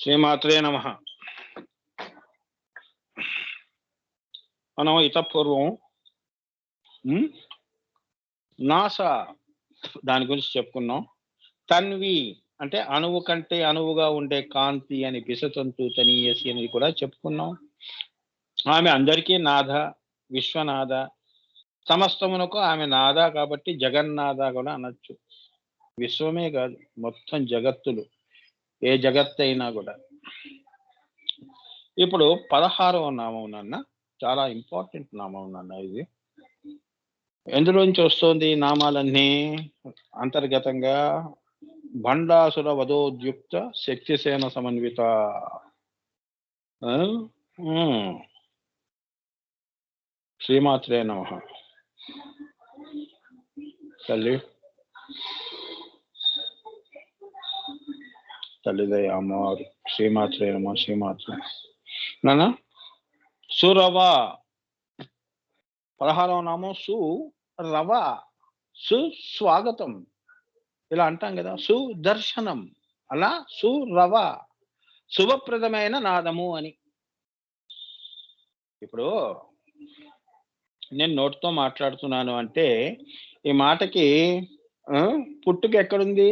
శ్రీమాత్రే నమ. మనం ఇతపూర్వం నాసా దాని గురించి చెప్పుకున్నాం. తన్వి అంటే అణువు కంటే అణువుగా ఉండే కాంతి అని పిసతంతు తనీయసి అని కూడా చెప్పుకున్నాం. ఆమె అందరికీ నాథ, విశ్వనాథ, సమస్తమునకు ఆమె నాథ కాబట్టి జగన్నాథ కూడా అనొచ్చు. విశ్వమే కాదు, మొత్తం జగత్తులు, ఏ జగత్ అయినా కూడా. ఇప్పుడు 16వ నామం నాన్న, చాలా ఇంపార్టెంట్ నామం నాన్న. ఇది ఎందులోంచి వస్తుంది? నామాలన్నీ అంతర్గతంగా భండాసుర వధోద్యుక్త శక్తిసేన సమన్విత. శ్రీమాత్రే నమః. తల్లి తల్లిదయ అమ్మవారు. శ్రీమాత్రే నమ. శ్రీమాత్రే నాన్న. సురవ 16వ నామం సురవ, సుస్వాగతం ఇలా అంటాం కదా, సుదర్శనం. అలా సురవ శుభప్రదమైన నాదము అని. ఇప్పుడు నేను నోటితో మాట్లాడుతున్నాను అంటే ఈ మాటకి పుట్టుక ఎక్కడుంది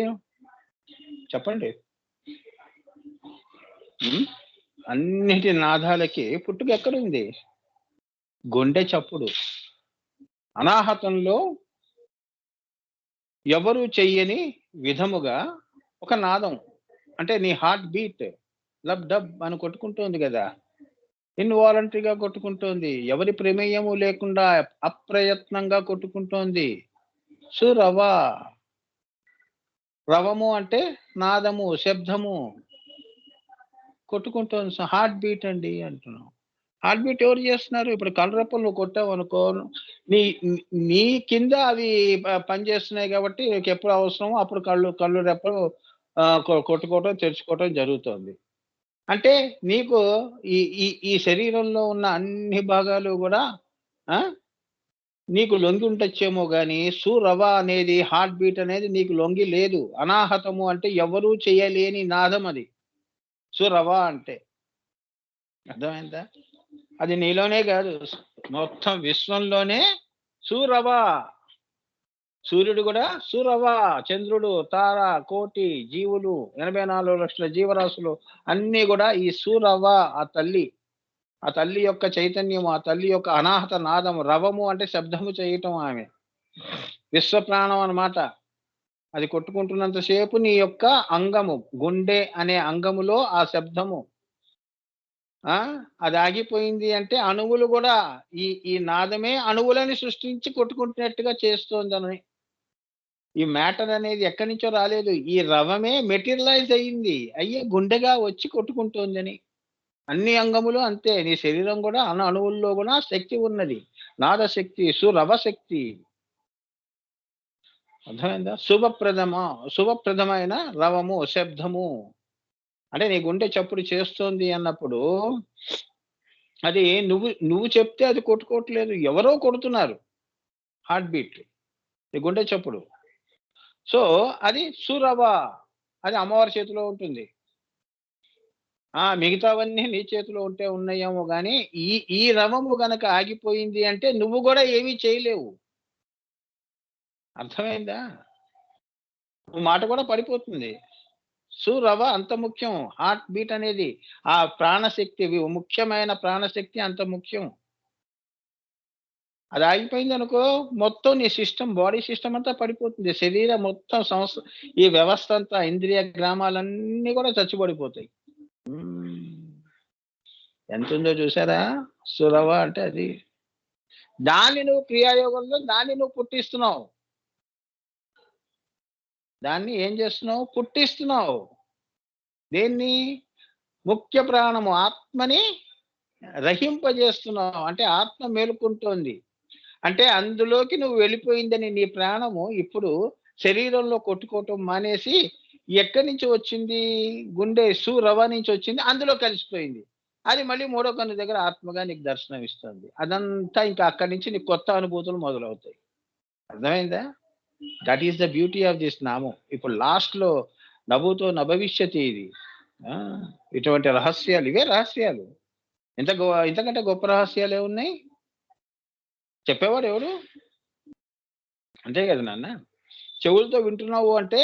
చెప్పండి? అన్నిటి నాదాలకి పుట్టుక ఎక్కడుంది? గుండె చప్పుడు. అనాహతంలో ఎవరు చెయ్యని విధముగా ఒక నాదం, అంటే నీ హార్ట్ బీట్ లబ్ డబ్ అని కొట్టుకుంటోంది కదా, ఇన్వాలంటరీగా కొట్టుకుంటోంది, ఎవరి ప్రమేయము లేకుండా అప్రయత్నంగా కొట్టుకుంటోంది. సురవ. రవము అంటే నాదము, శబ్దము కొట్టుకుంటోంది. హార్ట్ బీట్ అండి అంటున్నాం. హార్ట్ బీట్ ఎవరు చేస్తున్నారు? ఇప్పుడు కళ్ళరెప్పలు నువ్వు కొట్టావు అనుకో, నీ నీ కింద అవి పనిచేస్తున్నాయి కాబట్టి నీకు ఎప్పుడు అవసరమో అప్పుడు కళ్ళు రెప్పలు కొట్టుకోవటం తెరుచుకోవటం జరుగుతుంది. అంటే నీకు ఈ ఈ ఈ శరీరంలో ఉన్న అన్ని భాగాలు కూడా నీకు లొంగి ఉండొచ్చేమో కానీ సురవ అనేది, హార్ట్ బీట్ అనేది నీకు లొంగి లేదు. అనాహతము అంటే ఎవరూ చేయలేని నాదం అది సురవ అంటే. అర్థమైందా? అది నీలోనే కాదు, మొత్తం విశ్వంలోనే సురవ. సూర్యుడు కూడా సురవ, చంద్రుడు, తార, కోటి జీవులు, 84 లక్షల జీవరాశులు అన్నీ కూడా ఈ సురవ. ఆ తల్లి యొక్క చైతన్యము, ఆ తల్లి యొక్క అనాహత నాదము. రవము అంటే శబ్దము చేయటం. ఆమె విశ్వప్రాణం అన్నమాట. అది కొట్టుకుంటున్నంతసేపు నీ యొక్క అంగము, గుండె అనే అంగములో ఆ శబ్దము అది ఆగిపోయింది అంటే అణువులు కూడా ఈ నాదమే అణువులని సృష్టించి కొట్టుకుంటున్నట్టుగా చేస్తోందని. ఈ మ్యాటర్ అనేది ఎక్కడి నుంచో రాలేదు, ఈ రవమే మెటీరియలైజ్ అయ్యింది, అయ్యే గుండెగా వచ్చి కొట్టుకుంటోందని. అన్ని అంగములు అంతే, నీ శరీరం కూడా అణువుల్లో కూడా శక్తి ఉన్నది, నాదశక్తి, సురవ శక్తి. అర్థమైందా? శుభప్రదమైన రవము, శబ్దము. అంటే నీ గుండె చప్పుడు చేస్తోంది అన్నప్పుడు అది నువ్వు చెప్తే అది కొట్టుకోవట్లేదు, ఎవరో కొడుతున్నారు. హార్ట్ బీట్, నీ గుండె చప్పుడు. సో అది సురవ, అది అమ్మవారి చేతిలో ఉంటుంది. మిగతావన్నీ నీ చేతిలో ఉంటే ఉన్నాయేమో కానీ ఈ రవము గనక ఆగిపోయింది అంటే నువ్వు కూడా ఏమీ చేయలేవు. అర్థమైందా? నువ్వు మాట కూడా పడిపోతుంది. సురవ అంత ముఖ్యం. హార్ట్ బీట్ అనేది ఆ ప్రాణశక్తి, ముఖ్యమైన ప్రాణశక్తి అంత ముఖ్యం. అది ఆగిపోయింది అనుకో, మొత్తం నీ సిస్టమ్, బాడీ సిస్టమ్ అంతా పడిపోతుంది. శరీరం మొత్తం ఈ వ్యవస్థ అంతా, ఇంద్రియ గ్రామాలన్నీ కూడా చచ్చిపడిపోతాయి. ఎంత ఉందో చూసారా? సురవ అంటే అది. దాన్ని నువ్వు క్రియాయోగంలో దాన్ని నువ్వు పుట్టిస్తున్నావు. దాన్ని ఏం చేస్తున్నావు? పుట్టిస్తున్నావు. దేన్ని? ముఖ్య ప్రాణము, ఆత్మని రహింపజేస్తున్నావు. అంటే ఆత్మ మేలుకుంటోంది అంటే అందులోకి నువ్వు వెళ్ళిపోయిందని నీ ప్రాణము ఇప్పుడు శరీరంలో కొట్టుకోవటం మానేసి ఎక్కడి నుంచి వచ్చింది? గుండె సురవ నుంచి వచ్చింది, అందులో కలిసిపోయింది. అది మళ్ళీ మూడో కన్ను దగ్గర ఆత్మగా నీకు దర్శనం ఇస్తుంది. అదంతా ఇంకా అక్కడి నుంచి నీకు కొత్త అనుభూతులు మొదలవుతాయి. అర్థమైందా? That is the beauty of this నామం. ఇప్పుడు లాస్ట్ లో నభూతో నభవిష్యతి ఇది. ఇటువంటి రహస్యాలు, ఇవే రహస్యాలు. ఇంతకంటే గొప్ప రహస్యాలు ఏమున్నాయి? చెప్పేవాడు ఎవడు? అంతే కదా నాన్న. చెవులతో వింటున్నావు అంటే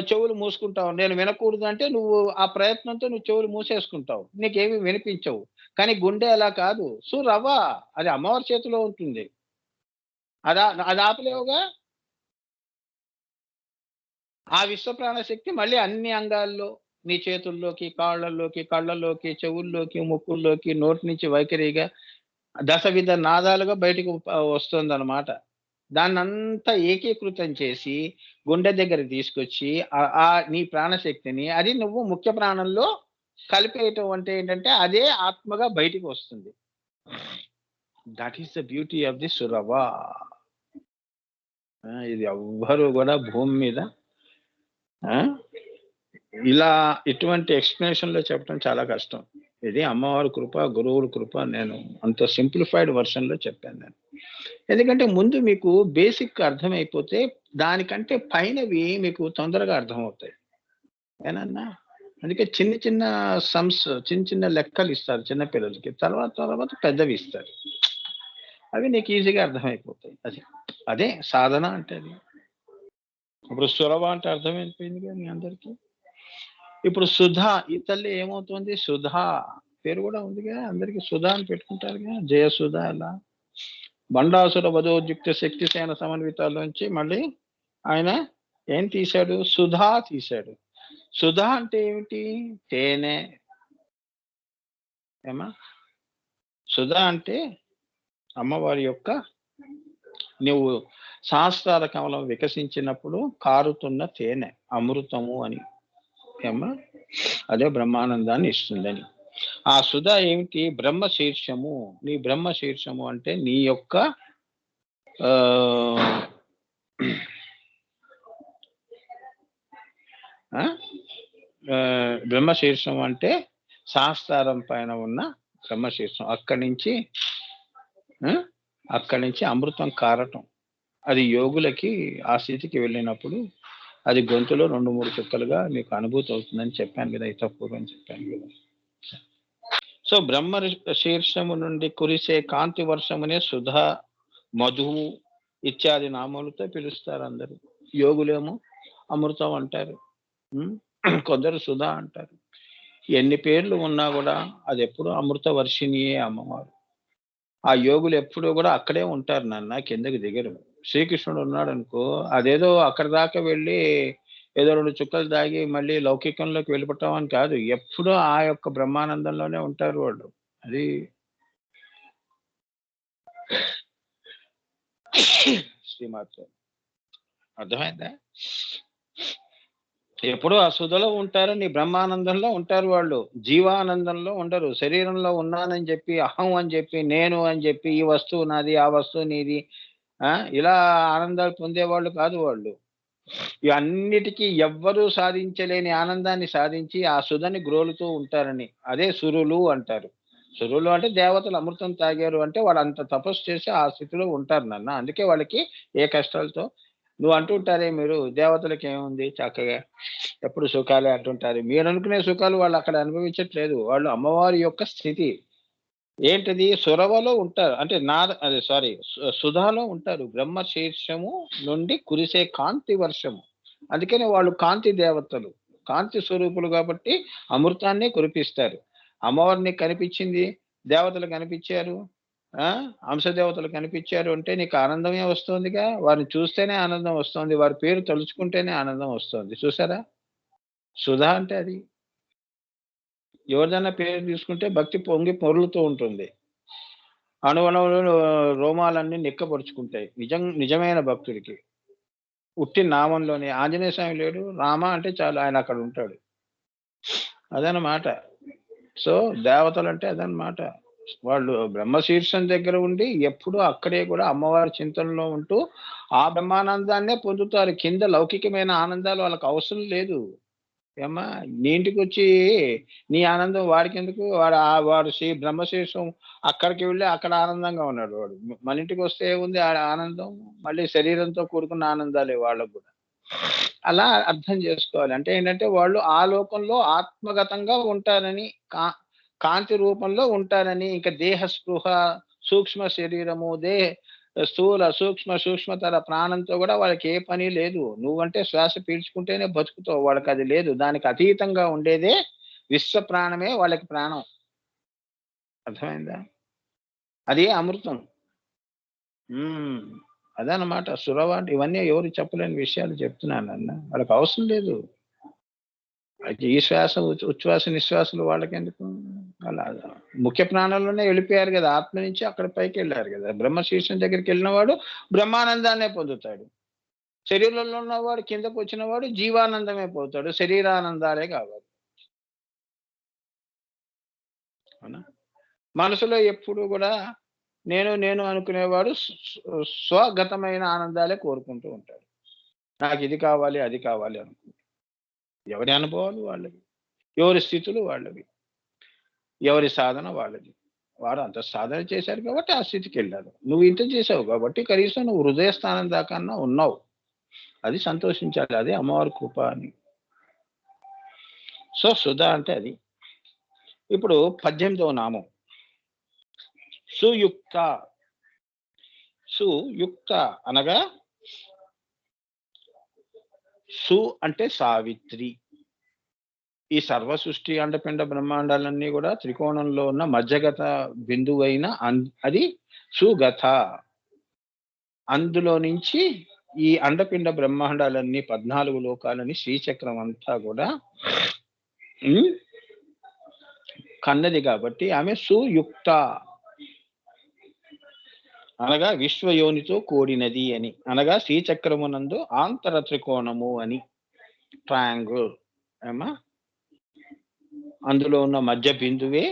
చెవులు మూసుకుంటావు. నేను వినకూడదు అంటే నువ్వు ఆ ప్రయత్నంతో నువ్వు చెవులు మూసేసుకుంటావు. నీకేమి వినిపించవు. కానీ గుండె అలా కాదు. రవ్వ అది అమ్మవారి చేతిలో ఉంటుంది. అది ఆపలేవుగా. ఆ విశ్వ ప్రాణశక్తి మళ్ళీ అన్ని అంగాల్లో, నీ చేతుల్లోకి, కాళ్ళల్లోకి, కళ్ళల్లోకి, చెవుల్లోకి, ముక్కుల్లోకి, నోటి నుంచి వైఖరిగా దశవిధ నాదాలుగా బయటికి వస్తుందన్నమాట. దాన్నంతా ఏకీకృతం చేసి గుండె దగ్గరికి తీసుకొచ్చి నీ ప్రాణశక్తిని అది నువ్వు ముఖ్య ప్రాణంలో కలిపేయటం అంటే ఏంటంటే అదే ఆత్మగా బయటికి వస్తుంది. That is the beauty of the సురవా. ఇది ఎవ్వరు కూడా భూమి మీద ఇలా ఇటువంటి ఎక్స్ప్లెనేషన్ లో చెప్పడం చాలా కష్టం. ఇది అమ్మవారి కృప, గురువుల కృప. నేను అంత సింప్లిఫైడ్ వర్షన్ లో చెప్పాను నేను. ఎందుకంటే ముందు మీకు బేసిక్ అర్థమైపోతే దానికంటే పైనవి మీకు తొందరగా అర్థమవుతాయి. ఏనన్నా? అందుకే చిన్న చిన్న చిన్న చిన్న లెక్కలు ఇస్తారు చిన్న పిల్లలకి. తర్వాత పెద్దవి ఇస్తారు. అవి నీకు ఈజీగా అర్థమైపోతాయి. అదే సాధన అంటే అది. ఇప్పుడు సురవ అంటే అర్థమైపోయింది కదా మీ అందరికీ. ఇప్పుడు సుధా, ఈ తల్లి ఏమవుతుంది? సుధా పేరు కూడా ఉందిగా, అందరికి సుధా అని పెట్టుకుంటారుగా. జయసుధ అలా. బండాసుర వధోద్యుక్త శక్తిసేన సమన్వితాల్లోంచి మళ్ళీ ఆయన ఏం తీశాడు? సుధా తీశాడు. సుధా అంటే ఏమిటి? తేనె. ఏమా? సుధా అంటే అమ్మవారి యొక్క నువ్వు సహస్రార కమలం వికసించినప్పుడు కారుతున్న తేనె, అమృతము అని. ఏమా? అదే బ్రహ్మానందాన్ని ఇస్తుందని. ఆ సుధా ఏమిటి? బ్రహ్మ శీర్షము. నీ బ్రహ్మ శీర్షము అంటే నీ యొక్క బ్రహ్మశీర్షం అంటే శాస్త్రారం పైన ఉన్న బ్రహ్మశీర్షం. అక్కడి నుంచి అమృతం కారటం. అది యోగులకి ఆ స్థితికి వెళ్ళినప్పుడు అది గొంతులో 2-3 చుక్కలుగా మీకు అనుభూతి అవుతుందని చెప్పాను కదా, ఇతపూర్వం చెప్పాను కదా. సో బ్రహ్మ శీర్షము నుండి కురిసే కాంతి వర్షమునే సుధా, మధువు ఇత్యాది నామములతో పిలుస్తారు అందరూ. యోగులేమో అమృతం అంటారు, కొందరు సుధా అంటారు. ఎన్ని పేర్లు ఉన్నా కూడా అది ఎప్పుడు అమృత వర్షిణియే అమ్మవారు. ఆ యోగులు ఎప్పుడూ కూడా అక్కడే ఉంటారు నాన్న, కిందకి దిగరు. శ్రీకృష్ణుడు ఉన్నాడు అనుకో, అదేదో అక్కడి దాకా వెళ్ళి ఏదో 2 చుక్కలు దాగి మళ్ళీ లౌకికంలోకి వెళ్ళిపోవటం అని కాదు. ఎప్పుడూ ఆ యొక్క బ్రహ్మానందంలోనే ఉంటారు వాళ్ళు. అది శ్రీమాత్ర అర్థమైందా? ఎప్పుడూ ఆ సుధలో ఉంటారు, నీ బ్రహ్మానందంలో ఉంటారు వాళ్ళు. జీవానందంలో ఉండరు. శరీరంలో ఉన్నానని చెప్పి, అహం అని చెప్పి, నేను అని చెప్పి, ఈ వస్తువు నాది, ఆ వస్తువు నీది ఇలా ఆనందాలు పొందేవాళ్ళు కాదు వాళ్ళు. ఇవన్నిటికీ ఎవ్వరూ సాధించలేని ఆనందాన్ని సాధించి ఆ సుధని గ్రోలుతూ ఉంటారని. అదే సురులు అంటారు. సురులు అంటే దేవతలు అమృతం తాగారు అంటే వాళ్ళు అంత తపస్సు చేసి ఆ స్థితిలో ఉంటారు నాన్న. అందుకే వాళ్ళకి ఏ కష్టాలతో నువ్వు అంటుంటారే మీరు దేవతలకి ఏముంది చక్కగా ఎప్పుడు సుఖాలే అంటుంటారు. మీరు అనుకునే సుఖాలు వాళ్ళు అక్కడ అనుభవించట్లేదు. వాళ్ళు అమ్మవారి యొక్క స్థితి ఏంటిది? సురవలో ఉంటారు. అంటే సుధాలో ఉంటారు. బ్రహ్మ శీర్షము నుండి కురిసే కాంతి వర్షము. అందుకని వాళ్ళు కాంతి దేవతలు, కాంతి స్వరూపులు కాబట్టి అమృతాన్ని కురిపిస్తారు. అమ్మవారిని కనిపించింది, దేవతలు కనిపించారు, అంశదేవతలు కనిపించారు అంటే నీకు ఆనందమే వస్తుందిగా. వారిని చూస్తేనే ఆనందం వస్తుంది, వారి పేరు తలుచుకుంటేనే ఆనందం వస్తుంది. చూసారా? సుధా అంటే అది. ఎవరిదైనా పేరు తీసుకుంటే భక్తి పొంగి పొర్లుతూ ఉంటుంది. అణువణువులు రోమాలన్నీ నిక్కపరుచుకుంటాయి నిజమైన భక్తుడికి. ఉట్టి నామంలోనే ఆంజనేయ స్వామి లేడు, రామ అంటే చాలు ఆయన అక్కడ ఉంటాడు. అదనమాట. సో దేవతలు అంటే అదనమాట. వాళ్ళు బ్రహ్మశీర్షం దగ్గర ఉండి ఎప్పుడూ అక్కడే కూడా అమ్మవారి చింతనలో ఉంటూ ఆ బ్రహ్మానందాన్నే పొందుతారు. కింద లౌకికమైన ఆనందాలు వాళ్ళకి అవసరం లేదు. ఏమ్మా, నీ ఇంటికొచ్చి నీ ఆనందం వాడికెందుకు? వాడు బ్రహ్మశీర్షం అక్కడికి వెళ్ళి అక్కడ ఆనందంగా ఉన్నాడు వాడు. మన ఇంటికి వస్తే ఏముంది ఆనందం? మళ్ళీ శరీరంతో కూడుకున్న ఆనందాలే వాళ్ళకు కూడా. అలా అర్థం చేసుకోవాలి. అంటే ఏంటంటే వాళ్ళు ఆ లోకంలో ఆత్మగతంగా ఉంటారని, కాంతి రూపంలో ఉంటారని, ఇంకా దేహ స్పృహ, సూక్ష్మ శరీరము, స్థూల, సూక్ష్మతర ప్రాణంతో కూడా వాళ్ళకి ఏ పని లేదు. నువ్వంటే శ్వాస పీల్చుకుంటేనే బతుకుతావు. వాళ్ళకది లేదు. దానికి అతీతంగా ఉండేదే విశ్వ ప్రాణమే వాళ్ళకి ప్రాణం. అర్థమైందా? అదే అమృతం. హ్మ్. అదనమాట. సురవ అంటే ఇవన్నీ ఎవరు చెప్పలేని విషయాలు చెప్తున్నానన్న. వాళ్ళకి అవసరం లేదు. అయితే ఈ శ్వాస, ఉచ్ఛ్వాస, నిశ్వాసాలు వాళ్ళకెందుకు? అలా ముఖ్య ప్రాణంలోనే వెళ్ళిపోయారు గదా! ఆత్మ నుంచి అక్కడ పైకెళ్లారు గదా! బ్రహ్మ శీర్షం దగ్గరికెళ్ళిన వాడు బ్రహ్మానందాన్నే పొందుతాడు. శరీరంలో ఉన్నవాడు కిందకొచ్చిన వాడు జీవానందమే పొందుతాడు. శరీరానందాలే కావాలి. అవునా? మనసులో ఎప్పుడు గూడా నేను అనుకునేవాడు స్వగతమైన ఆనందాలే కోరుకుంటూ ఉంటాడు. నాకిది కావాలి, అది కావాలి అనుకుంటాడు. ఎవరి అనుభవాలు వాళ్ళవి. ఎవరి స్థితులు వాళ్ళవి. ఎవరి సాధన వాళ్ళది. వాడు అంత సాధన చేశారు కాబట్టి ఆ స్థితికెళ్ళాడు. నువ్వు ఇంత చేసావు కాబట్టి కనీసం నువ్వు హృదయ స్థానం దాకన్నా ఉన్నావు. అది సంతోషించాలి. అదే అమ్మవారి కృప అని. సో, సుధ అంటే అది. ఇప్పుడు 18వ నామం. సుయుక్త. సుయుక్త అనగా సు అంటే సావిత్రి. ఈ సర్వ సృష్టి అండపిండ బ్రహ్మాండాలన్నీ గూడా త్రికోణంలో ఉన్న మధ్యగత బిందువైన అది సుగత. అందులో నుంచి ఈ అండపిండ బ్రహ్మాండాలన్నీ 14 లోకాలని శ్రీచక్రం అంతా గూడా హ్మ్. కన్నది గాబట్టి ఆమె సుయుక్త. అనగా విశ్వయోనితో కూడినది అని. అనగా శ్రీచక్రమునందు ఆంతర త్రికోణము అని. ట్రయాంగిల్. ఏమ్మా? అందులో ఉన్న మధ్య బిందువే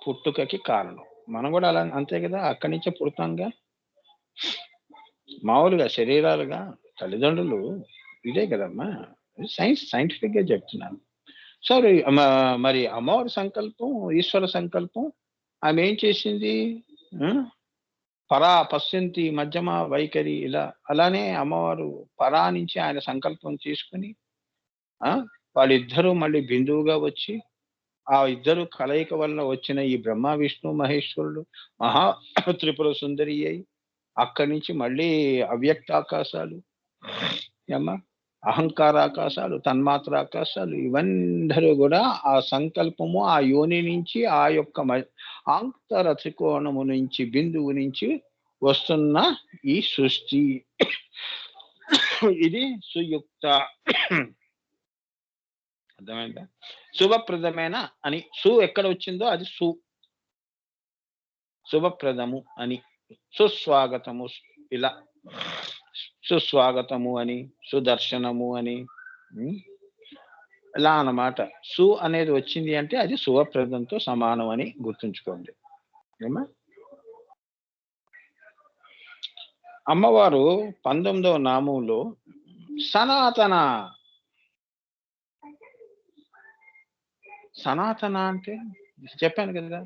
పుట్టుకకి కారణం. మనం గూడా అలా అంతే గదా! అక్కడి నుంచే పుడతాంగా. మామూలుగా శరీరాలుగా తల్లిదండ్రులు ఇదే కదమ్మా! సైంటిఫిక్‌గా చెప్తున్నాను. సో, మరి అమ్మవారి సంకల్పం, ఈశ్వర సంకల్పం ఆమె ఏం చేసింది? ఆ! పరా పశ్యంతి మధ్యమ వైఖరి ఇలా అలానే అమ్మవారు పరా నుంచి ఆయన సంకల్పం తీసుకొని ఆ! వాళ్ళిద్దరూ మళ్ళీ బిందువుగా వచ్చి, ఆ ఇద్దరు కలయిక వలన వచ్చిన ఈ బ్రహ్మ, విష్ణు, మహేశ్వరులు మహా త్రిపుర సుందరి అయి, అక్కడి నుంచి మళ్ళీ అవ్యక్తాకాశాలు ఏమ్మా? అహంకారాకాశాలు, తన్మాత్రాకాశాలు ఇవందరూ గూడా ఆ సంకల్పము, ఆ యోని నుంచి ఆ యొక్క ఆంతర త్రికోణము నుంచి బిందువు నుంచి వస్తున్న ఈ సృష్టి. ఇది సుయుక్త. అర్థమైందా? శుభప్రదమైన అని ఎక్కడ వచ్చిందో అది శుభప్రదము అని. సుస్వాగతము ఇలా సుస్వాగతము అని, సుదర్శనము అని. హ్మ్. ఇలా అన్నమాట. అనేది వచ్చింది అంటే అది శుభప్రదంతో సమానం అని గుర్తుంచుకోండి. ఏమ్మా? అమ్మవారు 19వ నామంలో సనాతన. సనాతన అంటే చెప్పాను కదా!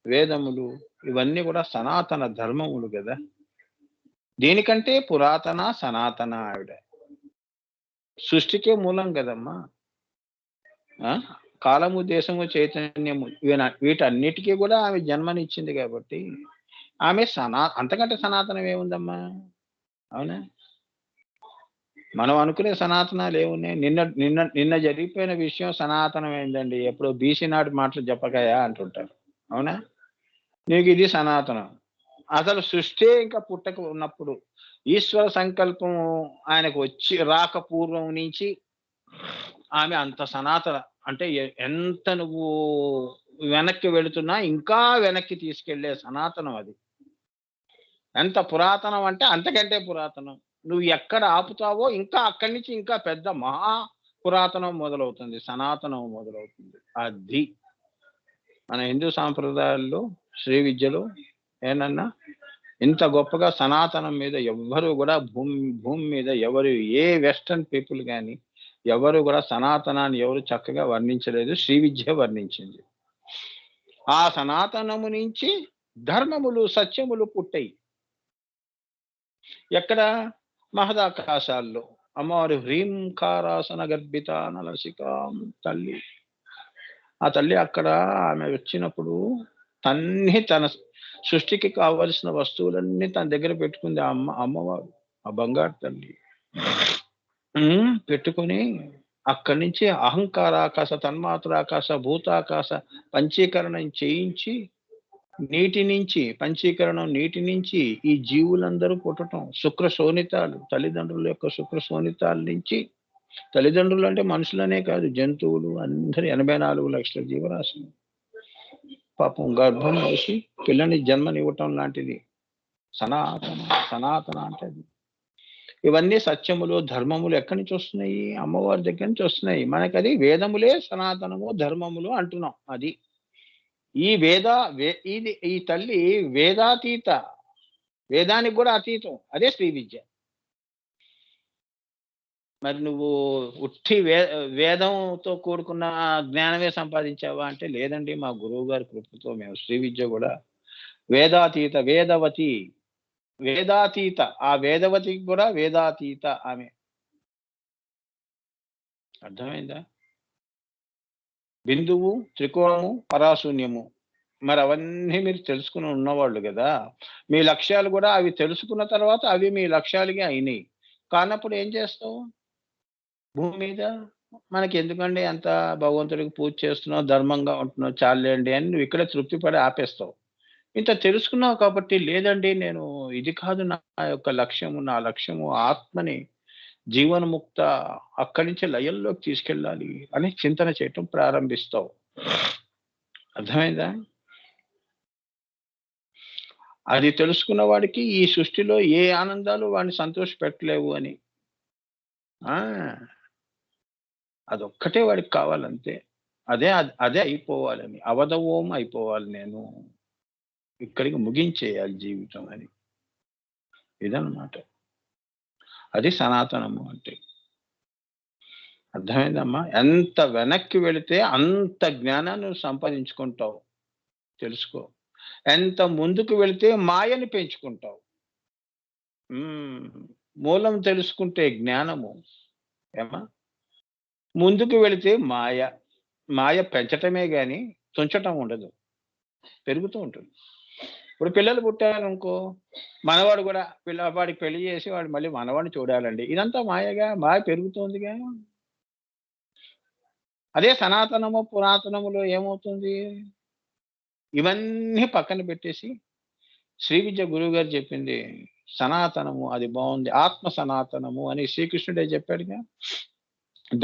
వేదములు ఇవన్నీ కూడా సనాతన ధర్మములు గదా! దేనికంటే పురాతన, సనాతన ఆవిడ. సృష్టికే మూలం గదమ్మా! ఆ! కాలము, దేశము, చైతన్యము వీటన్నిటికి గూడా ఆమె జన్మనిచ్చింది గాబట్టి, ఆమె అంతకంటే సనాతనం ఏముందమ్మా? అవునా? మనం అనుకునే సనాతనాలేమున్నాయి? నిన్న నిన్న నిన్న జరిగిపోయిన విషయం సనాతనమైందండి. ఎప్పుడో బీసీ నాటి మాటలు చెప్పకాయా అంటుంటారు. అవునా? నీకిది సనాతనం. అసలు సృష్టే ఇంకా పుట్టక ఉన్నప్పుడు, ఈశ్వర సంకల్పం ఆయనకు రాక పూర్వం నుంచి ఆమె అంత సనాతన. అంటే ఎంత నువ్వు వెనక్కి వెళుతున్నా ఇంకా వెనక్కి తీసుకెళ్ళే సనాతనం అది. ఎంత పురాతనం అంటే అంతకంటే పురాతనం. నువ్వు ఎక్కడ ఆపుతావో ఇంకా అక్కడి నుంచి ఇంకా పెద్ద మహా పురాతనం మొదలవుతుంది. సనాతనం మొదలవుతుంది. అది. మన హిందూ సాంప్రదాయాల్లో శ్రీ విద్యలో ఏనన్నా ఇంత గొప్పగా సనాతనం మీద ఎవ్వరు గూడా భూమి మీద ఎవరు ఏ వెస్టర్న్ పీపుల్ గాని ఎవరు గూడా సనాతనాన్ని ఎవరు చక్కగా వర్ణించలేదు. శ్రీ విద్య వర్ణించింది. ఆ సనాతనము నుంచి ధర్మములు, సత్యములు పుట్టాయి. ఎక్కడ? మహదాకాశాల్లో. అమ్మవారి హ్రీంకారాసన గర్భిత నలసికాం తల్లి. ఆ తల్లి అక్కడ ఆమె వచ్చినప్పుడు తన సృష్టికి కావలసిన వస్తువులన్నీ తన దగ్గర పెట్టుకుంది ఆ అమ్మవారు, ఆ బంగారు తల్లి. పెట్టుకొని అక్కడి నుంచి అహంకారాకాశ, తన్మాత్రాకాశ, భూతాకాశ పంచీకరణం చేయించి నీటి నుంచి ఈ జీవులందరూ పుట్టడం, శుక్ర శోణితాలు, తల్లిదండ్రుల యొక్క శుక్ర శోణితాల నుంచి, తల్లిదండ్రులు అంటే మనుషులనే కాదు, జంతువులు అందరి 84 లక్షల జీవరాశులు పాపం గర్భం మోసి పిల్లని జన్మనివ్వటం లాంటిది సనాతన అంటే అది. ఇవన్నీ సత్యములు, ధర్మములు ఎక్కడి నుంచి వస్తున్నాయి? అమ్మవారి దగ్గర నుంచి వస్తున్నాయి. మనకి అది వేదములే సనాతనము, ధర్మములు అంటున్నాం. అది ఈ తల్లి వేదాతీత, వేదానికి కూడా అతీతం. అదే శ్రీ విద్య. మరి నువ్వు ఉట్టి వేదంతో కూడుకున్న జ్ఞానమే సంపాదించావా అంటే లేదండి, మా గురువు గారి కృపతో మేము శ్రీ విద్య కూడా వేదాతీత, వేదాతీత. ఆ వేదవతికి కూడా వేదాతీత ఆమె. అర్థమైందా? బిందువు, త్రికోణము, పరాశూన్యము. మరి అవన్నీ మీరు తెలుసుకుని ఉన్నవాళ్ళు కదా. మీ లక్ష్యాలు కూడా అవి తెలుసుకున్న తర్వాత అవి మీ లక్ష్యాలుగా అయినాయి. కానప్పుడు ఏం చేస్తావు? భూమి మీద మనకి ఎందుకండి అంత భగవంతుడికి పూజ చేస్తున్నావు, ధర్మంగా ఉంటున్నావు, చాలండి అని నువ్వు ఇక్కడ తృప్తి పడి ఆపేస్తావు. ఇంత తెలుసుకున్నావు కాబట్టి లేదండి నేను ఇది కాదు నా యొక్క లక్ష్యము, నా లక్ష్యము ఆత్మని జీవన్ముక్త అక్కడి నుంచి లయంలోకి తీసుకెళ్ళాలి అని చింతన చేయటం ప్రారంభిస్తావు. అర్థమైందా? అది తెలుసుకున్న వాడికి ఈ సృష్టిలో ఏ ఆనందాలు వాడిని సంతోష పెట్టలేవు అని. అదొక్కటే వాడికి కావాలంతే. అదే అయిపోవాలని, అవధవోం అయిపోవాలి, నేను ఇక్కడికి ముగించేయాలి జీవితం అని. ఇదన్నమాట. అది సనాతనము అంటే. అర్థమైందమ్మా? ఎంత వెనక్కి వెళితే అంత జ్ఞానాన్ని సంపాదించుకుంటావు, తెలుసుకో. ఎంత ముందుకు వెళితే మాయని పెంచుకుంటావు. మూలం తెలుసుకుంటే జ్ఞానము ఏమా, ముందుకు వెళితే మాయ పెంచటమే గాని తుంచటం ఉండదు, పెరుగుతూ ఉంటుంది. ఇప్పుడు పిల్లలు పుట్టారనుకో, మనవాడు కూడా పిల్లవాడికి పెళ్లి చేసి వాడు మళ్ళీ మనవాడిని చూడాలండి. ఇదంతా మాయ పెరుగుతోందిగా. అదే సనాతనము పురాతనములో ఏమవుతుంది? ఇవన్నీ పక్కన పెట్టేసి శ్రీ విద్య గురువు గారు చెప్పింది సనాతనము, అది బాగుంది. ఆత్మ సనాతనము అని శ్రీకృష్ణుడే చెప్పాడుగా.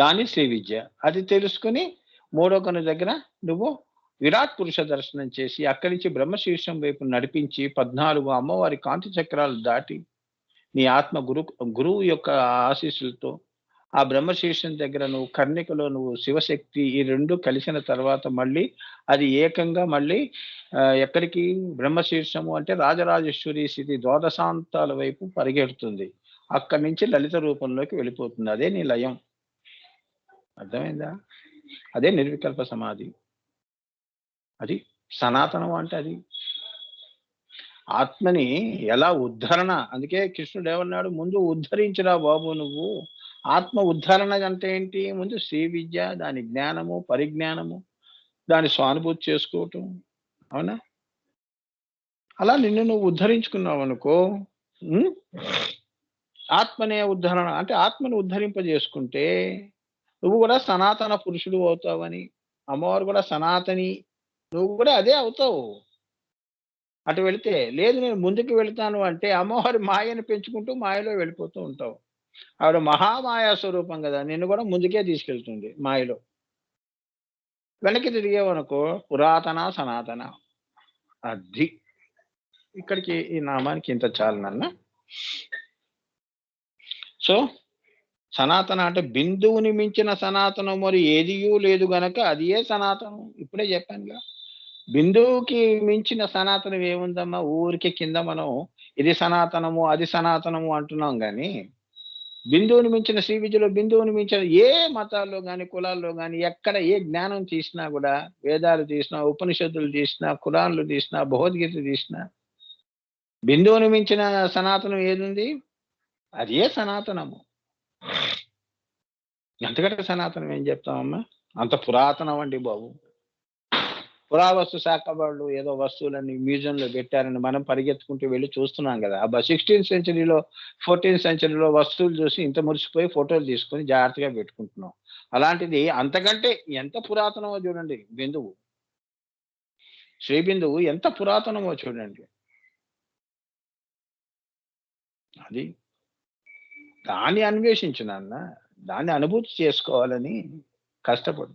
దాని శ్రీ విద్య. అది తెలుసుకుని మూడో కను దగ్గర నువ్వు విరాట్ పురుష దర్శనం చేసి అక్కడి నుంచి బ్రహ్మశీర్షం వైపు నడిపించి 14 అమ్మవారి కాంతి చక్రాలు దాటి నీ ఆత్మ గురువు యొక్క ఆశీస్సులతో ఆ బ్రహ్మశీర్షం దగ్గర నువ్వు కర్ణికలో నువ్వు శివశక్తి ఈ రెండు కలిసిన తర్వాత మళ్ళీ అది ఏకంగా మళ్ళీ ఎక్కడికి? బ్రహ్మశీర్షము అంటే రాజరాజేశ్వరి స్థితి ద్వాదశాంతాల వైపు పరిగెడుతుంది. అక్కడి నుంచి లలిత రూపంలోకి వెళ్ళిపోతుంది. అదే నీ లయం. అర్థమైందా? అదే నిర్వికల్ప సమాధి. అది సనాతనం అంటే అది ఆత్మని ఎలా ఉద్ధరణ. అందుకే కృష్ణుడు ఏమన్నాడు? ముందు ఉద్ధరించరా బాబు నువ్వు. ఆత్మ ఉద్ధరణ అంటే ఏంటి? ముందు శ్రీ విద్య, దాని జ్ఞానము, పరిజ్ఞానము, దాని స్వానుభూతి చేసుకోవటం. అవునా? అలా నిన్ను నువ్వు ఉద్ధరించుకున్నావు అనుకో, ఆత్మనే ఉద్ధరణ అంటే ఆత్మను ఉద్ధరింపజేసుకుంటే నువ్వు కూడా సనాతన పురుషుడు అవుతావని, అమ్మవారు కూడా సనాతని, నువ్వు కూడా అదే అవుతావు. అటు వెళితే లేదు నేను ముందుకు వెళతాను అంటే అమ్మవారి మాయను పెంచుకుంటూ మాయలో వెళ్ళిపోతూ ఉంటావు. ఆవిడ మహామాయా స్వరూపం కదా, నిన్ను కూడా ముందుకే తీసుకెళ్తుంది మాయలో. వెనక్కి తిరిగేవనుకో పురాతన సనాతన. అది ఇక్కడికి ఈ నామానికి ఇంత చాలనన్నా. సో సనాతన అంటే బిందువుని మించిన సనాతనం మరి ఏదియూ లేదు గనక అది ఏ సనాతనం. ఇప్పుడే చెప్పానుగా, బిందువుకి మించిన సనాతనం ఏముందమ్మా? ఊరికి కింద మనం ఇది సనాతనము అది సనాతనము అంటున్నాం కానీ బిందువుని మించిన శ్రీ విద్యలో బిందువుని మించిన ఏ మతాల్లో కానీ కులాల్లో కానీ ఎక్కడ ఏ జ్ఞానం తీసినా కూడా, వేదాలు తీసినా, ఉపనిషత్తులు తీసినా, ఖురాన్లు తీసినా, భగవద్గీత తీసినా, బిందువుని మించిన సనాతనం ఏదుంది? అది ఏ సనాతనము. ఎంతకంటే సనాతనం ఏం చెప్తామమ్మా? అంత పురాతనం అండి బాబు. పురావస్తు శాఖ వాళ్ళు ఏదో వస్తువులన్నీ మ్యూజియంలో పెట్టారని మనం పరిగెత్తుకుంటూ వెళ్ళి చూస్తున్నాం కదా. అబ్బా 16th సెంచరీలో 14th సెంచరీలో వస్తువులు చూసి ఇంత మురిసిపోయి ఫోటోలు తీసుకొని జాగ్రత్తగా పెట్టుకుంటున్నాం. అలాంటిది అంతకంటే ఎంత పురాతనమో చూడండి బిందువు. శ్రీ బిందువు ఎంత పురాతనమో చూడండి. అది దాన్ని అన్వేషించు నాన్న. దాన్ని అనుభూతి చేసుకోవాలని కష్టపడు.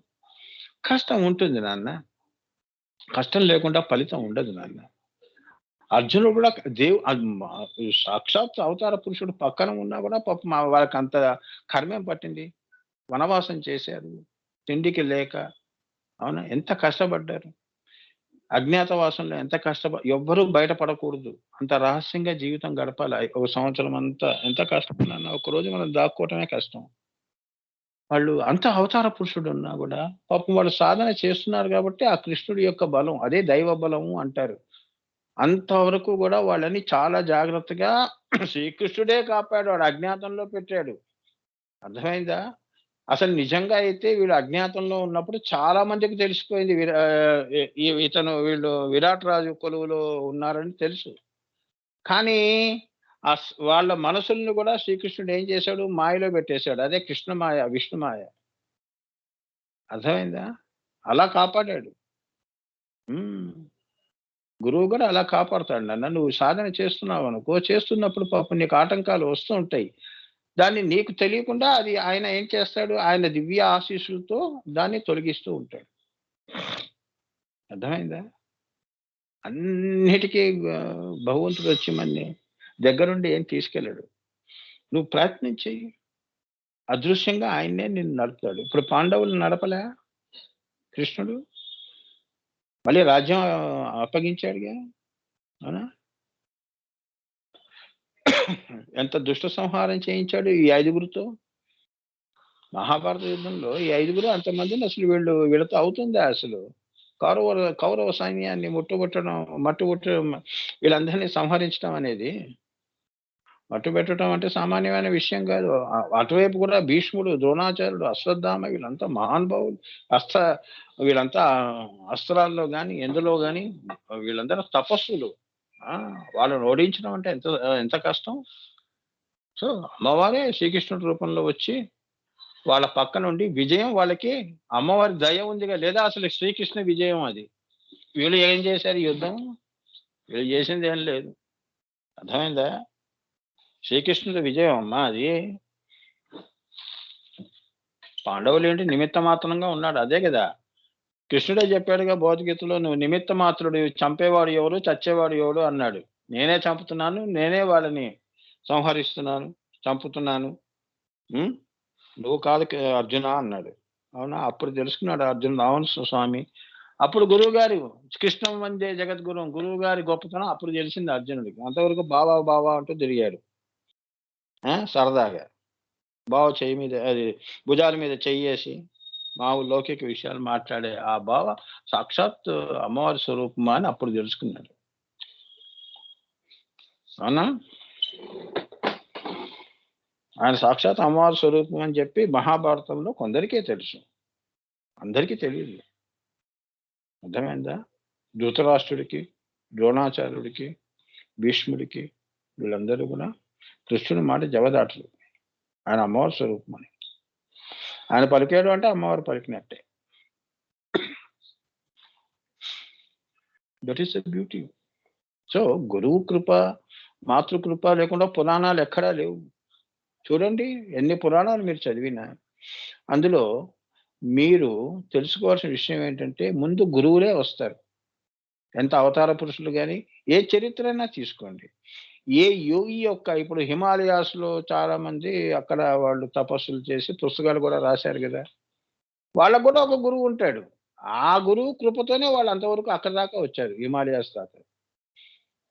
కష్టం ఉంటుంది నాన్న. కష్టం లేకుండా ఫలితం ఉండదు నాన్న. అర్జునుడు కూడా సాక్షాత్ అవతార పురుషుడు పక్కన ఉన్నా కూడా పాపం వాళ్ళకి అంత కర్మేం పట్టింది. వనవాసం చేశారు, తిండికి లేక. అవునా? ఎంత కష్టపడ్డారు. అజ్ఞాతవాసంలో ఎంత ఎవ్వరూ బయటపడకూడదు. అంత రహస్యంగా జీవితం గడపాలి. ఒక సంవత్సరం అంతా ఎంత కష్టం నాన్న. ఒకరోజు మనం దాక్కోవటమే కష్టం. వాళ్ళు అంత అవతార పురుషుడు ఉన్నా కూడా పాపం వాళ్ళు సాధన చేస్తున్నారు కాబట్టి ఆ కృష్ణుడి యొక్క బలం, అదే దైవ బలము అంటారు. అంతవరకు కూడా వాళ్ళని చాలా జాగ్రత్తగా శ్రీకృష్ణుడే కాపాడు. వాడు అజ్ఞాతంలో పెట్టాడు. అర్థమైందా? అసలు నిజంగా అయితే వీళ్ళు అజ్ఞాతంలో ఉన్నప్పుడు చాలా మందికి తెలిసిపోయింది. వీళ్ళు విరాట్ రాజు కొలువులో ఉన్నారని తెలుసు. కానీ వాళ్ళ మనసుల్ని కూడా శ్రీకృష్ణుడు ఏం చేశాడు? మాయలో పెట్టేశాడు. అదే కృష్ణమాయ, విష్ణుమాయ. అర్థమైందా? అలా కాపాడాడు. గురువు కూడా అలా కాపాడుతాడు నాన్న. నువ్వు సాధన చేస్తున్నావు అనుకో, చేస్తున్నప్పుడు పాపం నీకు ఆటంకాలు వస్తూ ఉంటాయి. దాన్ని నీకు తెలియకుండా అది ఆయన ఏం చేస్తాడు? ఆయన దివ్య ఆశీస్సులతో దాన్ని తొలగిస్తూ ఉంటాడు. అర్థమైందా? అన్నిటికీ భగవంతుడు వచ్చి మన్ని దగ్గరుండి ఏం తీసుకెళ్ళాడు. నువ్వు ప్రయత్నం చెయ్యి. అదృశ్యంగా ఆయన్నే నిన్ను నడుపుతాడు. ఇప్పుడు పాండవులు నడపలే కృష్ణుడు. మళ్ళీ రాజ్యం అప్పగించాడుగా. అవునా? ఎంత దుష్ట సంహారం చేయించాడు ఈ 5గురితో. మహాభారత యుద్ధంలో ఈ 5గురు అంతమందిని అసలు వీళ్ళతో అవుతుందా అసలు? కౌరవ సైన్యాన్ని మట్టుబెట్టడం, వీళ్ళందరినీ సంహరించడం అనేది మట్టుబెట్టడం అంటే సామాన్యమైన విషయం కాదు. అటువైపు కూడా భీష్ముడు, ద్రోణాచార్యుడు, అశ్వత్థామ వీళ్ళంతా మహానుభావులు. వీళ్ళంతా అస్త్రాల్లో గాని ఎందులో గాని వీళ్ళందరూ తపస్సులు. వాళ్ళని ఓడించడం అంటే ఎంత ఎంత కష్టం. సో అమ్మవారే శ్రీకృష్ణుడి రూపంలో వచ్చి వాళ్ళ పక్క నుండి విజయం వాళ్ళకి అమ్మవారి దయ ఉందిగా. లేదా అసలు శ్రీకృష్ణ విజయం అది. వీళ్ళు ఏం చేశారు యుద్ధం? వీళ్ళు చేసింది ఏం లేదు. అర్థమైందా? శ్రీకృష్ణుడి విజయం అమ్మా అది. పాండవులు ఏంటి నిమిత్త మాత్రంగా ఉన్నాడు. అదే కదా కృష్ణుడే చెప్పాడుగా భగవద్గీతలో, నువ్వు నిమిత్త మాత్రుడు, చంపేవాడు ఎవరు, చచ్చేవాడు ఎవడు అన్నాడు. నేనే చంపుతున్నాను, నేనే వాళ్ళని సంహరిస్తున్నాను, చంపుతున్నాను. నువ్వు కాదు అర్జున అన్నాడు. అవునా? అప్పుడు తెలుసుకున్నాడు అర్జునుడు, అవును స్వామి. అప్పుడు గురువు గారు కృష్ణం వందే జగద్గురు గురువు గారి గొప్పతనం అప్పుడు తెలిసింది అర్జునుడికి. అంతవరకు బావా బావా అంటూ తిరిగాడు సరదాగా. బావ చెయ్యి మీద, అది భుజాల మీద చెయ్యేసి మామూలు లౌకిక విషయాలు మాట్లాడే ఆ బావ సాక్షాత్ అమ్మవారి స్వరూపమా అని అప్పుడు తెలుసుకున్నాడు. అవునా? ఆయన సాక్షాత్ అమ్మవారి స్వరూపం అని చెప్పి మహాభారతంలో కొందరికే తెలుసు, అందరికీ తెలియదు. అర్థమైందా? ధృతరాష్ట్రుడికి, ద్రోణాచార్యుడికి, భీష్ముడికి వీళ్ళందరూ కూడా కృష్ణుడి మాట జవదాటరు. ఆయన అమ్మవారి స్వరూపం అని. ఆయన పలికాడు అంటే అమ్మవారు పలికినట్టే. That is the beauty. So గురువు కృప, మాతృకృప లేకుండా పురాణాలు ఎక్కడా లేవు. చూడండి ఎన్ని పురాణాలు మీరు చదివినా అందులో మీరు తెలుసుకోవాల్సిన విషయం ఏంటంటే ముందు గురువులే వస్తారు. ఎంత అవతార పురుషులు కానీ ఏ చరిత్ర అయినా తీసుకోండి. ఏ యోగి యొక్క ఇప్పుడు హిమాలయాస్లో చాలా మంది అక్కడ వాళ్ళు తపస్సులు చేసి పుస్తకాలు కూడా రాశారు కదా. వాళ్ళకు కూడా ఒక గురువు ఉంటాడు. ఆ గురువు కృపతోనే వాళ్ళు అంతవరకు అక్కడ దాకా వచ్చారు, హిమాలయాస్ దాకా.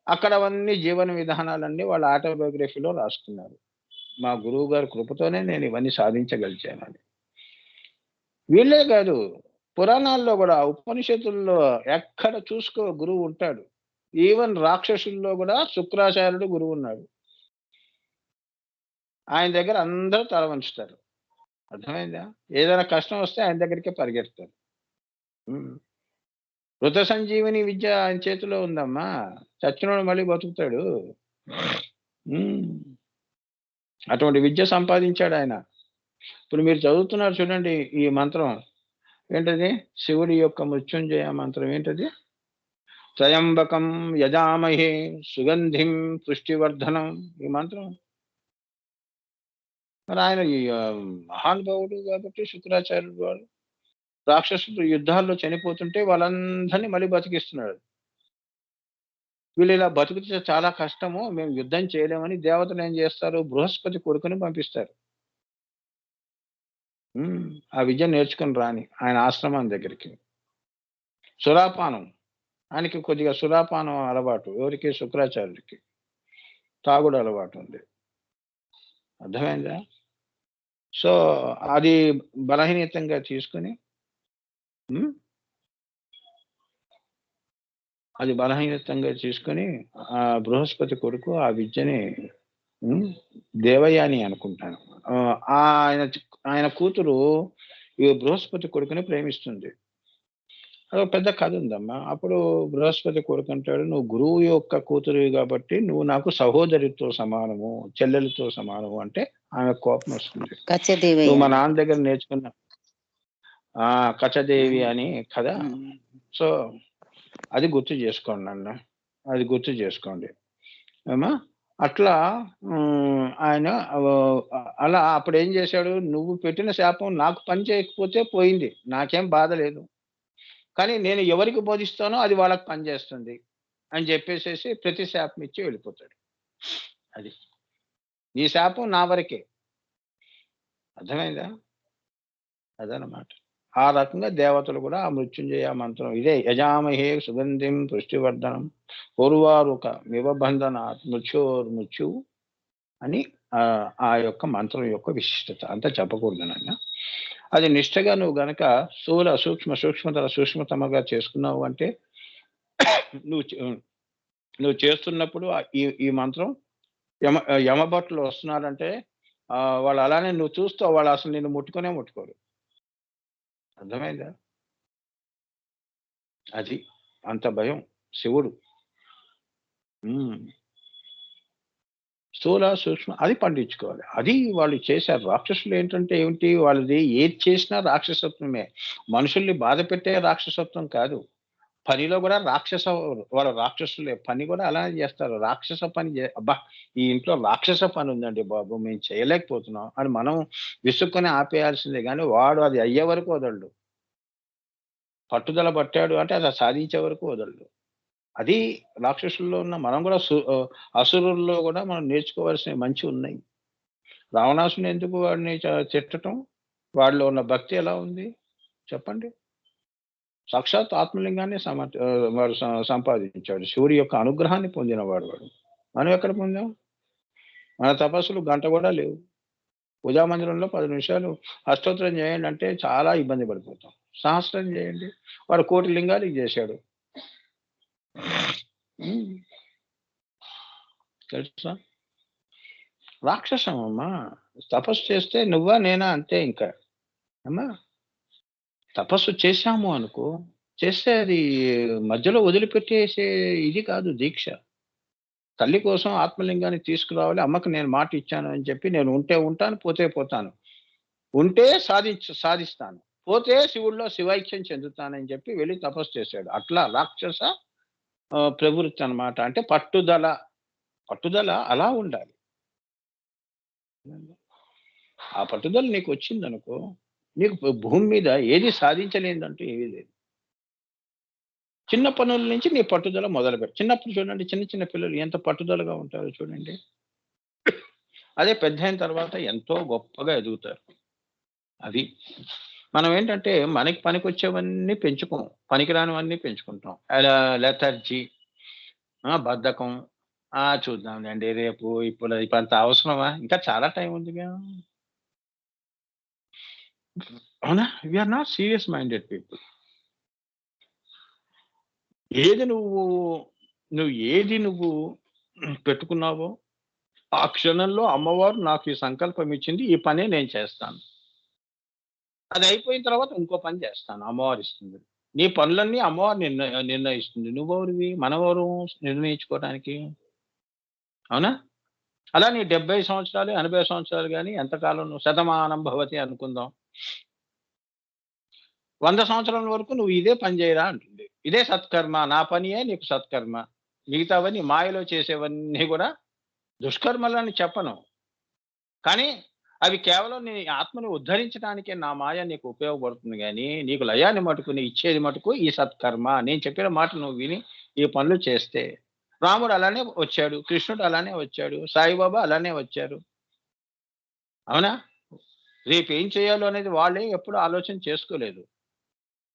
అక్కడ అవన్నీ జీవన విధానాలన్నీ వాళ్ళ ఆటోబయోగ్రఫీలో రాసుకున్నారు. మా గురువు గారి కృపతోనే నేను ఇవన్నీ సాధించగలిచానని. వీళ్ళే కాదు, పురాణాల్లో కూడా ఉపనిషత్తుల్లో ఎక్కడ చూసుకో గురువు ఉంటాడు. ఈవెన్ రాక్షసుల్లో కూడా శుక్రాచార్యుడు గురువు ఉన్నాడు. ఆయన దగ్గర అందరూ తల వంచుతారు. అర్థమైందా? ఏదైనా కష్టం వస్తే ఆయన దగ్గరికే పరిగెడతారు. హ్మ్. మృత సంజీవని విద్య ఆయన చేతిలో ఉందమ్మా. చచ్చినోడు మళ్ళీ బతుకుతాడు. హ్మ్. అటువంటి విద్య సంపాదించాడాయన. ఇప్పుడు మీరు చదువుతున్నారు చూడండి ఈ మంత్రం. ఏంటది? శివుడి యొక్క మృత్యుంజయ మంత్రం ఏంటది? త్రయంబకం యజామహే సుగంధిం పుష్టివర్ధనం. ఈ మంత్రం. మరి ఆయన మహానుభావుడు కాబట్టి శుక్రాచార్యుడు వారు రాక్షసులు యుద్ధాల్లో చనిపోతుంటే వాళ్ళందరినీ మళ్ళీ బతికిస్తున్నాడు. వీళ్ళు ఇలా బతికితే చాలా కష్టము. మేము యుద్ధం చేయలేమని దేవతలు ఏం చేస్తారు? బృహస్పతి కొడుకుని పంపిస్తారు. హ్మ్. ఆ విద్య నేర్చుకొని రా అని ఆయన ఆశ్రమం దగ్గరికి. సురాపానం. ఆయనకి కొద్దిగా సురాపానం అలవాటు. ఎవరికి? శుక్రాచార్యుడికి. తాగుడు అలవాటుంది. అర్థమైందా? సో, అది బలహీనతంగా తీసుకొని హ్మ్. అది బలహీనతంగా తీసుకొని బృహస్పతి కొడుకు ఆ విద్యని హ్మ్. దేవయాని అనుకుంటాను. ఆయన కూతురు ఈ బృహస్పతి కొడుకుని ప్రేమిస్తుంది. అదొక పెద్ద కథ ఉందమ్మా. అప్పుడు బృహస్పతి కొడుకంటాడు, "నువ్వు గురువు యొక్క కూతురివి కాబట్టి నువ్వు నాకు సహోదరితో సమానము, చెల్లెలితో సమానము" అంటే ఆమెకు కోపమొస్తుంది. "నువ్వు కచ్చదేవయ్య మా అని. నాన్న దగ్గర నేర్చుకున్న" కచదేవి హ్మ్. అని కథ. హ్మ్. సో, అది గుర్తు చేసుకోండి నన్ను. అది గుర్తు చేసుకోండి. ఏమ్మా? అట్లా ఆయన అలా అప్పుడేం చేశాడు, "నువ్వు పెట్టిన శాపం నాకు పని చేయకపోతే పోయింది. నాకేం బాధ లేదు. కానీ నేను ఎవరికి బోధిస్తానో అది వాళ్ళకి పనిచేస్తుంది" అని చెప్పేసేసి ప్రతి శాపం ఇచ్చి వెళ్ళిపోతాడు. అది. నీ శాపం నా వరకే. అర్థమైందా? అదనమాట. ఆ రకంగా దేవతలు కూడా ఆ మృత్యుంజయ మంత్రం ఇదే యజామహే సుగంధిం పుష్టివర్ధనం పూర్వారుక మివబంధనాత్ మృత్యోర్మృత్యువు అని ఆ యొక్క మంత్రం యొక్క విశిష్టత. అంతా చెప్పకూడదు నాన్న. అది నిష్టగా నువ్వు గనక స్థూల, సూక్ష్మ, సూక్ష్మతర సూక్ష్మతమగా చేసుకున్నావు అంటే నువ్వు చే నువ్వు చేస్తున్నప్పుడు ఈ ఈ మంత్రం యమభటులు వస్తున్నారంటే వాళ్ళు అలానే నువ్వు చూస్తావు. వాళ్ళు అసలు నిన్ను ముట్టుకునే ముట్టుకోరు. అర్థమైందా? అది. అంత భయం శివుడు. హ్మ్. స్థూల, సూక్ష్మ అది పండించుకోవాలి. అది వాళ్ళు చేశారు. రాక్షసులేంటంటే ఏమిటి? వాళ్ళది ఏది చేసినా రాక్షసత్వమే. మనుషుల్ని బాధపెట్టే రాక్షసత్వం కాదు. పనిలో గూడా వాళ్ళు రాక్షసులే. పని గూడా అలానే జేస్తారు. రాక్షస పని అబ్బా! ఈ ఇంట్లో రాక్షస పనుందండి బాబు! మేము చేయలేకపోతున్నాం అని మనం విసుక్కుని ఆపేయాల్సిందే గానీ, వాడు అది అయ్యే వరకు వదలడు. పట్టుదల పట్టాడు అంటే అది సాధించే వరకు వదలడు. అది రాక్షసుల్లో ఉన్న మనం గూడా అసురుల్లో గూడా మనం నేర్చుకోవాల్సినవి మంచివున్నాయి. రావణాసురుడిని ఎందుకు వాడిని తిట్టటం? వాడిలో ఉన్న భక్తి ఎలా ఉంది? చెప్పండి. సాక్షాత్ ఆత్మలింగాన్ని వాడు సంపాదించాడు. శివుడి యొక్క అనుగ్రహాన్ని పొందినవాడు వాడు. మనం ఎక్కడ పొందాం? మన తపస్సులు గంట గూడా లేవు. పూజా మందిరంలో 10 నిమిషాలు అష్టోత్తరం చేయండంటే చాలా ఇబ్బంది పడిపోతాం. సహస్రం చేయండి. వాడు 1,00,00,000 లింగాలకి చేశాడు. హ్మ్. తెలుసా? రాక్షసం అమ్మా. తపస్సు చేస్తే నువ్వా? నేనా? అంతే ఇంకా. అమ్మా! తపస్సు చేశాము అనుకో, చేస్తే అది మధ్యలో వదిలిపెట్టేసే ఇది కాదు దీక్ష. తల్లి కోసం ఆత్మలింగాన్ని తీసుకురావాలి. అమ్మకి నేను మాట ఇచ్చాను అని చెప్పి నేను ఉంటే ఉంటాను, పోతే పోతాను. ఉంటే సాధిస్తాను. పోతే శివుడిలో శివైక్యం చెందుతానని చెప్పి వెళ్లి తపస్సు చేశాడు. అట్లా రాక్షస ప్రవృత్తి అన్నమాట. అంటే పట్టుదల. పట్టుదల అలా ఉండాలి. ఆ పట్టుదల నీకొచ్చిందనుకో, నీకు భూమి మీద ఏది సాధించలేనిదంటూ ఏమీ లేదు. చిన్న పనుల నుంచి నీ పట్టుదల మొదలుపెట్టు. చిన్నప్పుడు చూడండి చిన్న చిన్న పిల్లలు ఎంత పట్టుదలగా ఉంటారో చూడండి. అదే పెద్దయిన తర్వాత ఎంతో గొప్పగా ఎదుగుతారు. అది. మనం ఏంటంటే మనకి పనికొచ్చేవన్నీ పెంచుకోం. పనికిరానివన్నీ పెంచుకుంటాం. లెథర్జీ, బద్ధకం. చూద్దాంలెండి రేపు, ఇప్పుడంత అవసరమా? ఇంకా చాలా టైం ఉందిగా. అవునా? We are not serious minded people. ఏది నువ్వు, ఏది నువ్వు పెట్టుకున్నావో, ఆ క్షణంలో అమ్మవారు నాకు ఈ సంకల్పం ఇచ్చింది. ఈ పనే నేను చేస్తాను. అది అయిపోయిన తర్వాత ఇంకో పని చేస్తాను. అమ్మవారు ఇస్తుంది. నీ పనులన్నీ అమ్మవారు నిర్ణయిస్తుంది. నువ్వెవరివి? మనమెవరు నిర్ణయించుకోవటానికి? అవునా? అలా నీ 70 సంవత్సరాలు, 80 సంవత్సరాలు గాని ఎంతకాలం నువ్వు శతమానం భవతి అనుకుందాం. 100 సంవత్సరాల వరకు నువ్వు ఇదే పని చేయరా అంటుంది. ఇదే సత్కర్మ. నా పనియే నీకు సత్కర్మ. మిగతావన్నీ మాయలో చేసేవన్నీ కూడా దుష్కర్మలని చెప్పను. కానీ అవి కేవలం నీ ఆత్మని ఉద్ధరించడానికే నా మాయ నీకు ఉపయోగపడుతుంది గానీ, నీకు లయాన్ని మటుకు ఇచ్చేది మటుకు ఈ సత్కర్మ. నేను చెప్పిన మాట నువ్వు విని ఈ పనులు చేస్తే. రాముడు అలానే వచ్చాడు. కృష్ణుడు అలానే వచ్చాడు. సాయిబాబా అలానే వచ్చారు. అవునా? రేపేం చేయాలో అనేది వాళ్ళే ఎప్పుడు ఆలోచన చేసుకోలేదు.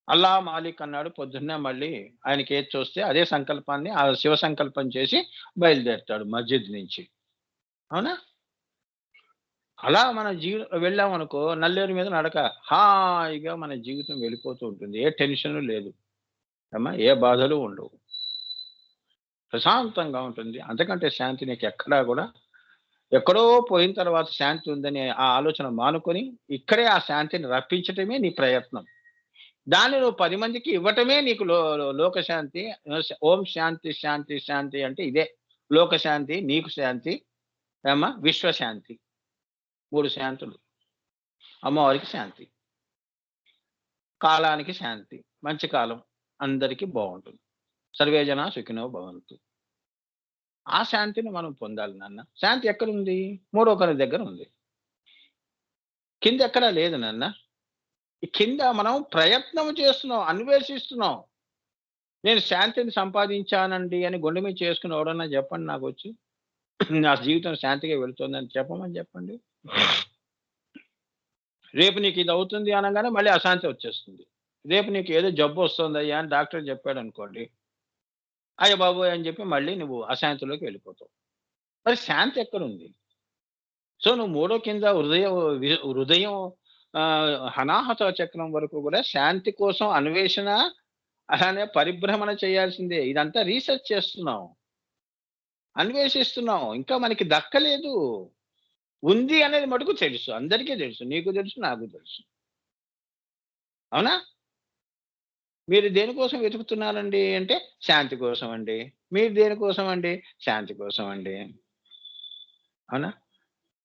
అల్లా మాలిక్ అన్నాడు పొద్దున్నే మళ్ళీ ఆయనకి ఏది చూస్తే అదే సంకల్పాన్ని ఆ శివ సంకల్పం చేసి బయలుదేరుతాడు మస్జిద్ నుంచి. అవునా? అలా మన వెళ్ళామనుకో నల్లేరు మీద నడక. హాయిగా మన జీవితం వెళ్ళిపోతూ ఉంటుంది. ఏ టెన్షను లేదు. ఏ బాధలు ఉండవు. ప్రశాంతంగా ఉంటుంది. అంతకంటే శాంతి నీకెక్కడా గూడా ఎక్కడో పోయిన తర్వాత శాంతి ఉందనే ఆ ఆలోచన మానుకొని, ఇక్కడే ఆ శాంతిని రప్పించటమే నీ ప్రయత్నం. దాన్ని నువ్వు 10 మందికి ఇవ్వటమే నీకు లోకశాంతి. ఓం శాంతి, శాంతి, శాంతి అంటే ఇదే. లోకశాంతి, నీకు శాంతి, విశ్వశాంతి. 3 శాంతులు. అమ్మవారికి శాంతి. కాలానికి శాంతి. మంచి కాలం. అందరికీ బావుంటుంది. సర్వే జనా సుఖినో భవంతు. ఆ శాంతిని మనం పొందాలి నాన్న. శాంతి ఎక్కడుంది? మూడో కను దగ్గర ఉంది. కిందెక్కడా లేదు నాన్న. ఈ కింద మనం ప్రయత్నం చేస్తున్నాం, అన్వేషిస్తున్నాం. నేను శాంతిని సంపాదించానండి అని గుండె మీద చేసుకొని ఎవడన్నా చెప్పండి నాకొచ్చి. నా జీవితం శాంతిగా వెళుతుందని చెప్పమని చెప్పండి. రేపు నీకు ఇది అవుతుంది అనగానే మళ్ళీ అశాంతి వచ్చేస్తుంది. రేపు నీకు ఏదో జబ్బు వస్తుందయ్యా అని డాక్టర్ చెప్పాడనుకోండి. అయ్య బాబోయ్! అని చెప్పి మళ్ళీ నువ్వు అశాంతిలోకి వెళ్ళిపోతావు. మరి శాంతి ఎక్కడుంది? సో, నువ్వు మూడో కింద హృదయం అనాహత చక్రం వరకు కూడా శాంతి కోసం అన్వేషణ, అలానే పరిభ్రమణ చేయాల్సిందే. ఇదంతా రీసెర్చ్ చేస్తున్నాం. అన్వేషిస్తున్నాం. ఇంకా మనకి దక్కలేదు. ఉంది అనేది మటుకు తెలుసు. అందరికీ తెలుసు. నీకు తెలుసు, నాకు తెలుసు. అవునా? మీరు దేనికోసం వెతుకుతున్నారండి అంటే, శాంతి కోసం అండి. మీరు దేనికోసం అండి? శాంతి కోసం అండి. అవునా?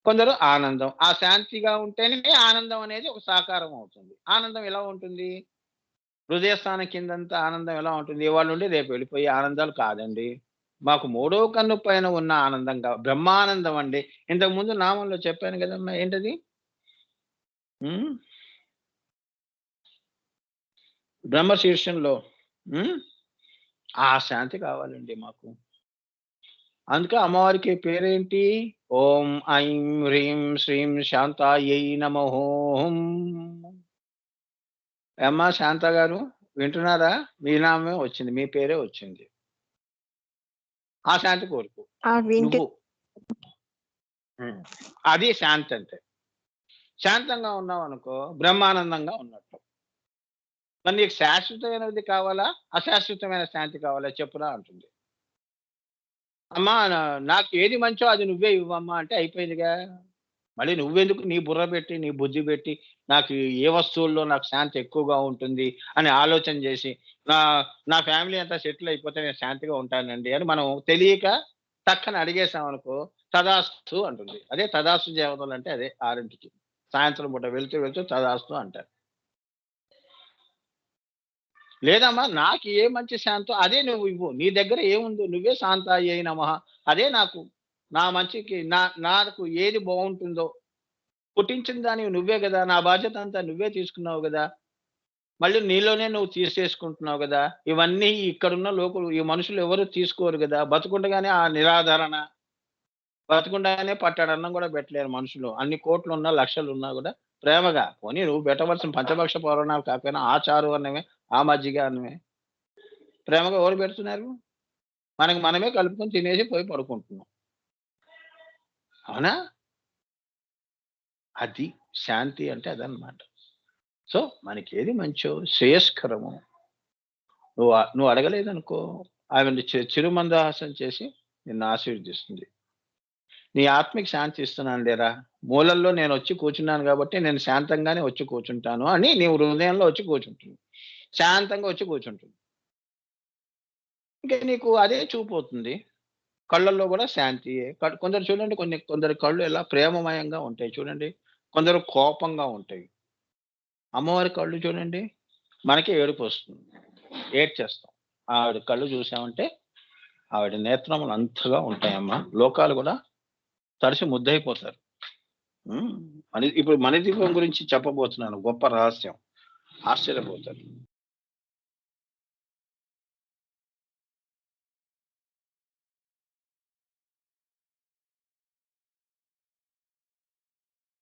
కొందరు ఆనందం. ఆ శాంతిగా ఉంటేనే ఆనందం అనేది ఒక సాకారం అవుతుంది. ఆనందం ఎలా ఉంటుంది? హృదయస్థానం కిందంతా ఆనందం ఎలా ఉంటుంది? ఇవాళ నుండి రేపు వెళ్ళిపోయే ఆనందాలు కాదండి. మాకు మూడో కన్ను పైన ఉన్న ఆనందంగా బ్రహ్మానందం అండి. ఇంతకుముందు నామంలో చెప్పాను కదమ్మా! ఏంటది? హ్మ్. బ్రహ్మశీర్షంలో హ్మ్. ఆ శాంతి కావాలండి మాకు. అందుకే అమ్మవారికి పేరేంటి? ఓం ఐం హ్రీం శ్రీం శాంతాయై నమః ఓం. ఏమ్మా శాంత గారు వింటున్నారా? మీ నామమే వచ్చింది. మీ పేరే వచ్చింది. ఆ శాంతి కోరుకో. వింటు నువ్వు. హ్మ్. అది శాంతి అంటే. శాంతంగా ఉన్నావనుకో బ్రహ్మానందంగా ఉన్నట్టు. మరి నీకు శాశ్వతమైనది కావాలా? అశాశ్వతమైన శాంతి కావాలా చెప్పురా అంటుంది. అమ్మా నాకు ఏది మంచో అది నువ్వే ఇవ్వమ్మా అంటే అయిపోయిందిగా. మళ్ళీ నువ్వెందుకు నీ బుర్ర పెట్టి, నీ బుద్ధి పెట్టి, నాకు ఏ వస్తువుల్లో నాకు శాంతి ఎక్కువగా ఉంటుంది అని ఆలోచన చేసి, నా నా ఫ్యామిలీ అంతా సెటిల్ అయిపోతే నేను శాంతిగా ఉంటానండి అని మనం తెలియక టక్కన అడిగేసామనుకో, తదాస్తు అంటుంది. అదే తదాస్తు దేవతలంటే అదే 6కి. సాయంత్రం పూట వెళ్తూ వెళ్తూ తదాస్తు అంటారు. లేదమ్మా నాకు ఏ మంచి శాంతో అదే నువ్వు ఇవ్వు. నీ దగ్గర ఏముందో నువ్వే శాంతాయై నమః అదే నాకు. నా మంచికి నాకు ఏది బావుంటుందో పుట్టించిన దానివి నువ్వే గదా! నా బాధ్యత అంతా నువ్వే తీసుకున్నావు గదా! మళ్ళీ నీలోనే నువ్వు తీసేసుకుంటున్నావు గదా! ఇవన్నీ ఇక్కడున్న లోకులు ఈ మనుషులు ఎవరు తీసుకోరు గదా! బతికుండగానే ఆ నిరాదరణ, బతికుండగానే పట్టెడన్నం గూడా పెట్టలేరు మనుషులు. అన్ని కోట్లున్నా, లక్షలున్నా గూడా ప్రేమగా పోనీ నువ్వు పెట్టవలసిన పంచభక్ష పరమాన్నాలు కాకపోయినా ఆ చారు అన్నమే, ఆ మజ్జిగ అన్నమే ప్రేమగా ఎవరు పెడుతున్నారు? మనకి మనమే కలుపుకొని తినేసి పోయి పడుకుంటున్నాం. అవునా? అది శాంతి అంటే అదనమాట. సో, మనకేది మంచో, శ్రేయస్కరమో నువ్వు అడగలేదనుకో, ఆమె చిరుమందహాసం చేసి నిన్ను ఆశీర్వదిస్తుంది. నీ ఆత్మకి శాంతి ఇస్తున్నాను లేరా! మూలల్లో నేను వచ్చి కూర్చున్నాను కాబట్టి నేను శాంతంగానే వచ్చి కూర్చుంటాను అని నీవు హృదయంలో వచ్చి కూర్చుంటుంది. శాంతంగా వచ్చి కూర్చుంటుంది. ఇంకా నీకు అదే చూపోతుంది. కళ్ళల్లో కూడా శాంతియే. కొందరు చూడండి, కొందరి కళ్ళు ఎలా ప్రేమమయంగా ఉంటాయి చూడండి. కొందరు కోపంగా ఉంటాయి. అమ్మవారి కళ్ళు చూడండి, మనకే ఏడుపొస్తుంది. ఏడ్చేస్తాం. ఆవిడ కళ్ళు చూసామంటే ఆవిడ నేత్రములు అంతగా ఉంటాయమ్మా. లోకాలు కూడా తడిసి ముద్దయిపోతారు. ఇప్పుడు మణిదీపం గురించి చెప్పబోతున్నాను. గొప్ప రహస్యం. ఆశ్చర్యపోతారు.